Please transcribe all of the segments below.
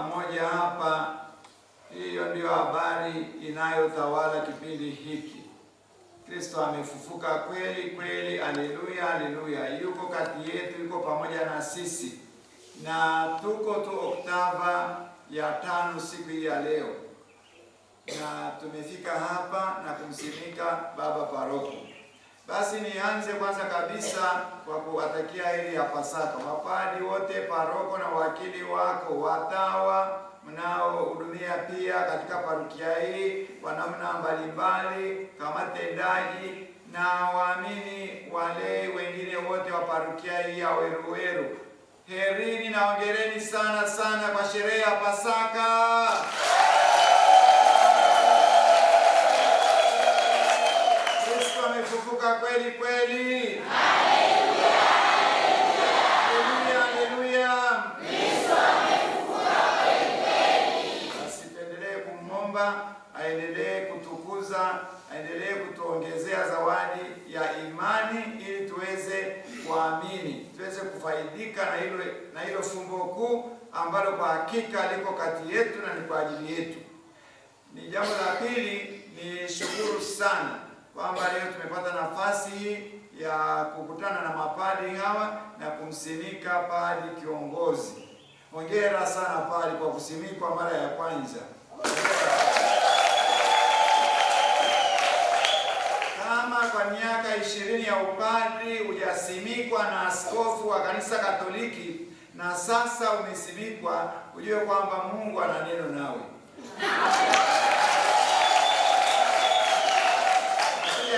pamoja hapa. Hiyo ndio habari inayotawala kipindi hiki. Kristo amefufuka kweli kweli. Haleluya, haleluya. Yuko kati yetu, yuko pamoja na sisi, na tuko tu oktava ya 5 siku hii ya leo, na tumefika hapa na kumsimika baba paroko. Basi nianze kwanza kabisa kwa kuwatakia heri ya Pasaka mapadi wote, paroko na wakili wako, watawa mnaohudumia pia katika parokia hii kwa namna mbalimbali kama tendaji, na waamini wale wengine wote wa parokia hii ya Weruweru. Herini na hongereni sana sana kwa sherehe ya Pasaka. Kristo amefufuka kweli kweli. Haleluya, haleluya. Kristo amefufuka kweli kweli. Basi tuendelee kumwomba aendelee kutukuza, aendelee kutuongezea zawadi ya imani ili tuweze kuamini, tuweze kufaidika na hilo fumbo kuu ambalo kwa hakika liko kati yetu na ni kwa ajili yetu. Ni jambo la pili, ni shukuru sana kwamba leo tumepata nafasi ya kukutana na mapadi hawa na kumsimika padi kiongozi. Hongera sana padi kwa kusimikwa mara ya kwanza. Kama kwa miaka 20 ya upadri hujasimikwa na askofu wa kanisa Katoliki na sasa umesimikwa, ujue kwamba Mungu ana neno nawe.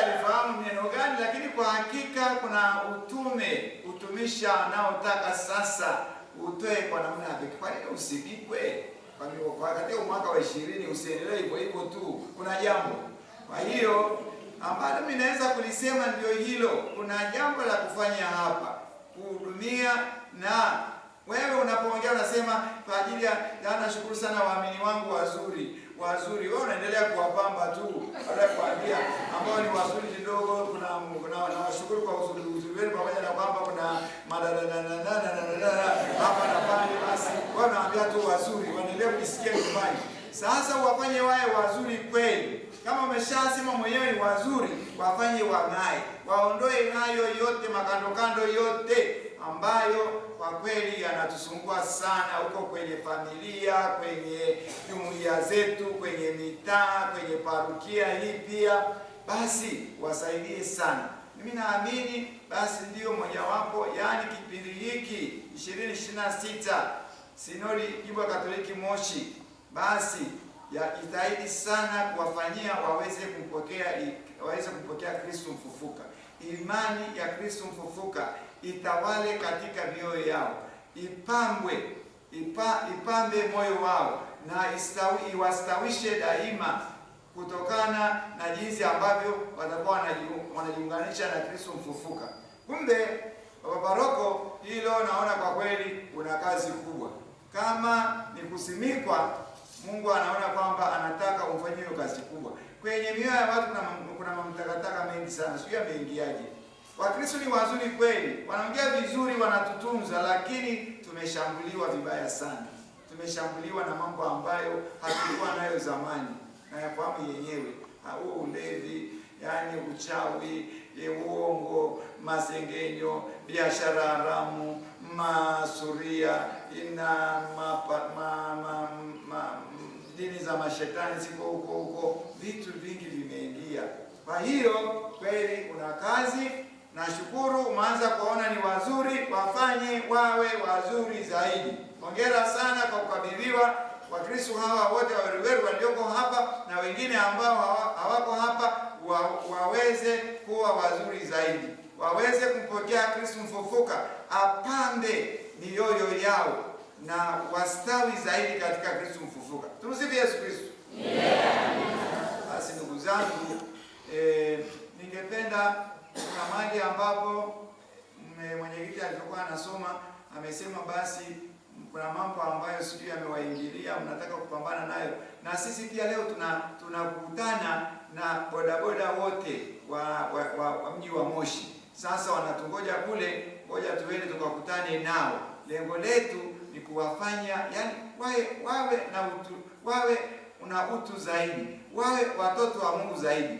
Alifahamu neno gani, lakini kwa hakika kuna utumisha anaotaka sasa utoe kwa namna ya pekee. Kwa nini usimikwe? Kwa katika mwaka wa 20 usiendelee hivyo hivyo tu, kuna jambo. Kwa hiyo ambalo mimi naweza kulisema ndio hilo, kuna jambo la kufanya hapa, kuhudumia. Na wewe unapoongea unasema kwa ajili ya nashukuru sana waamini wangu wazuri. Wewe unaendelea kuwapamba tu, baada ya kuambia ambao ni wazuri kidogo. Kuna nawashukuru kwa uzuri wenu, pamoja na kwamba kuna hapa na pale. Basi wewe unaambia tu wazuri, wanaendelea kujisikia nyumbani. Sasa wafanye wae wazuri kweli. Kama umeshasema mwenyewe ni wazuri, wafanye wang'ae, waondoe nayo yote makando yote ambayo kwa kweli yanatusumbua sana huko kwenye familia, kwenye jumuiya zetu, kwenye mitaa, kwenye parokia hii pia. Basi wasaidie sana. Mimi naamini basi ndio mojawapo, yani kipindi hiki 2026 Sinodi Jimbo Katoliki Moshi, basi jitahidi sana kuwafanyia waweze kumpokea Kristo mfufuka. Imani ya Kristo mfufuka itawale katika mioyo yao, ipambe moyo wao na iwastawishe daima, kutokana na jinsi ambavyo watakuwa wanajiunganisha na Kristo mfufuka. Kumbe baba paroko, hilo naona kwa kweli una kazi kubwa. Kama ni kusimikwa, Mungu anaona kwamba anataka umfanyie kazi kubwa. Kwenye mioyo ya watu kuna mamtakataka mengi sana, sio yameingiaje. Wakristo ni wazuri kweli, wanaongea vizuri, wanatutunza, lakini tumeshambuliwa vibaya sana. Tumeshambuliwa na mambo ambayo hatukuwa nayo zamani, na yafahamu yenyewe. Huo ulevi, yani uchawi, uongo, masengenyo, biashara haramu, masuria, dini za mashetani ziko huko, vitu vingi vimeingia. Kwa hiyo kweli kuna kazi. Nashukuru umeanza kuona ni wazuri, wafanye wawe wazuri zaidi. Hongera sana kwa kukabidhiwa Wakristo hawa wote wa Weruweru walioko hapa na wengine ambao hawako hapa, waweze kuwa wazuri zaidi, waweze kumpokea Kristo mfufuka, apambe mioyo yao na wastawi zaidi katika Kristo mfufuka. Tumsifu Yesu Kristo. Basi ndugu zangu, ningependa kuna mahali ambapo mwenyekiti alipokuwa anasoma amesema basi kuna mambo ambayo sijui yamewaingilia, mnataka kupambana nayo. Na sisi pia leo tunakutana na bodaboda wote wa mji wa Moshi. Sasa wanatungoja kule, ngoja tuende tukakutane nao. Lengo letu ni kuwafanya, yani wawe na utu zaidi, wawe watoto wa Mungu zaidi.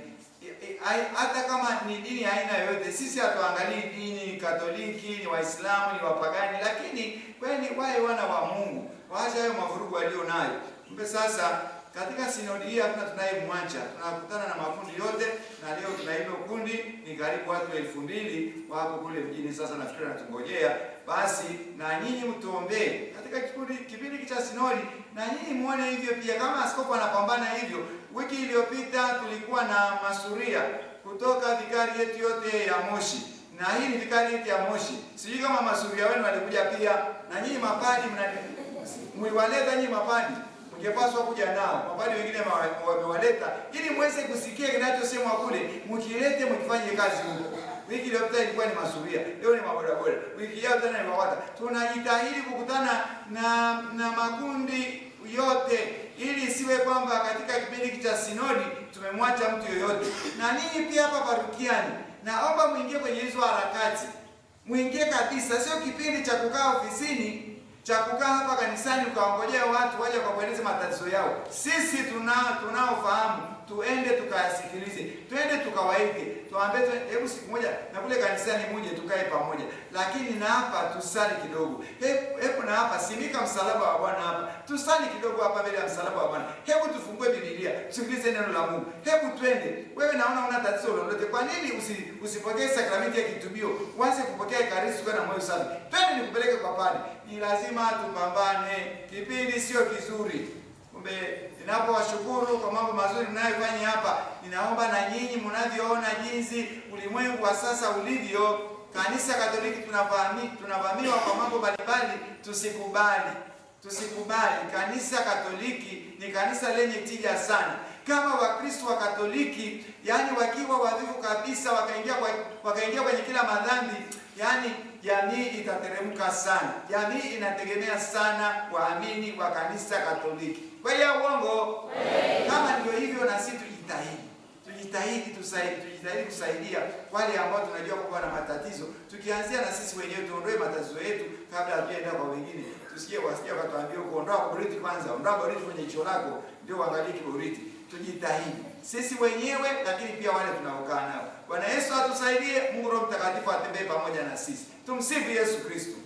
Hata kama ni dini aina yoyote, sisi hatuangalii dini, ni Katoliki, ni Waislamu, ni wapagani, lakini kwani wawe wana wa Mungu, waache hayo mavurugu walio nayo. Kumbe sasa katika sinodi hii hakuna tunayemwacha, tunakutana na makundi yote, na leo tuna hilo kundi ni karibu watu 2000 wako kule mjini. Sasa nafikiri natungojea, basi na nyinyi mtuombee katika kipindi cha sinodi, na nyinyi muone hivyo pia, kama askofu anapambana hivyo. Wiki iliyopita tulikuwa na masuria kutoka vikari yetu yote ya Moshi, na hii ni vikari yetu ya Moshi. Sijui kama masuria wenu walikuja pia, na nyinyi mapadi mliwaleta, nyinyi mapadi mngepaswa kuja nao. Mapadi wengine wamewaleta ili muweze kusikia kinachosemwa kule, mkilete mkifanye kazi huko. Wiki iliyopita ilikuwa ni masuria, leo ni mabodaboda, wiki yao tena ni mawata. Tunajitahidi kukutana na makundi yote, ili isiwe kwamba katika kipindi cha sinodi tumemwacha mtu yoyote. Na ninyi pia hapa parokiani, naomba muingie kwenye hizo harakati, muingie kabisa. Sio kipindi cha kukaa ofisini, cha kukaa hapa kanisani ukaongojea watu waje kueleza matatizo yao. Sisi tunaofahamu tuende tukayasikilize, twende tukawaike, tuambie hebu siku moja na kule kanisani muje tukae pamoja, lakini na hapa tusali kidogo. Hebu na hapa simika msalaba wa Bwana hapa, tusali kidogo hapa mbele ya msalaba wa Bwana. Hebu tufungue Biblia, tusikilize neno la Mungu. Hebu twende. Wewe naona una tatizo lolote, kwa nini usipokee sakramenti ya kitubio, uanze kupokea ekaristi kwa na moyo safi? Twende nikupeleke kwa padri. Ni lazima tupambane, kipindi sio kizuri. Kumbe ninapowashukuru kwa mambo mazuri mnayofanya hapa, ninaomba na nyinyi mnavyoona jinsi ulimwengu wa sasa ulivyo, Kanisa Katoliki tunavamiwa kwa mambo mbalimbali, tusikubali. Kanisa Katoliki ni kanisa lenye tija sana. Kama Wakristo wa Katoliki, yani wakiwa wavivu kabisa, wakaingia kwenye kila madhambi, yani jamii itateremka sana. Jamii inategemea sana waamini wa Kanisa Katoliki. Kwa hiyo uongo. Kama ndio hivyo, na sisi tujitahidi kusaidia wale ambao tunajua kwamba wana matatizo, tukianzia na sisi wenyewe. Tuondoe matatizo yetu kabla hatujaenda kwa wengine. Tusikie wakatuambia kuondoa kiboriti kwanza, ondoa kiboriti kwenye jicho lako ndio uangalie kiboriti. Tujitahidi sisi wenyewe, lakini pia wale tunaokaa nao. Bwana Yesu atusaidie. Mungu Roho Mtakatifu atembee pamoja na sisi. Tumsifu Yesu Kristo.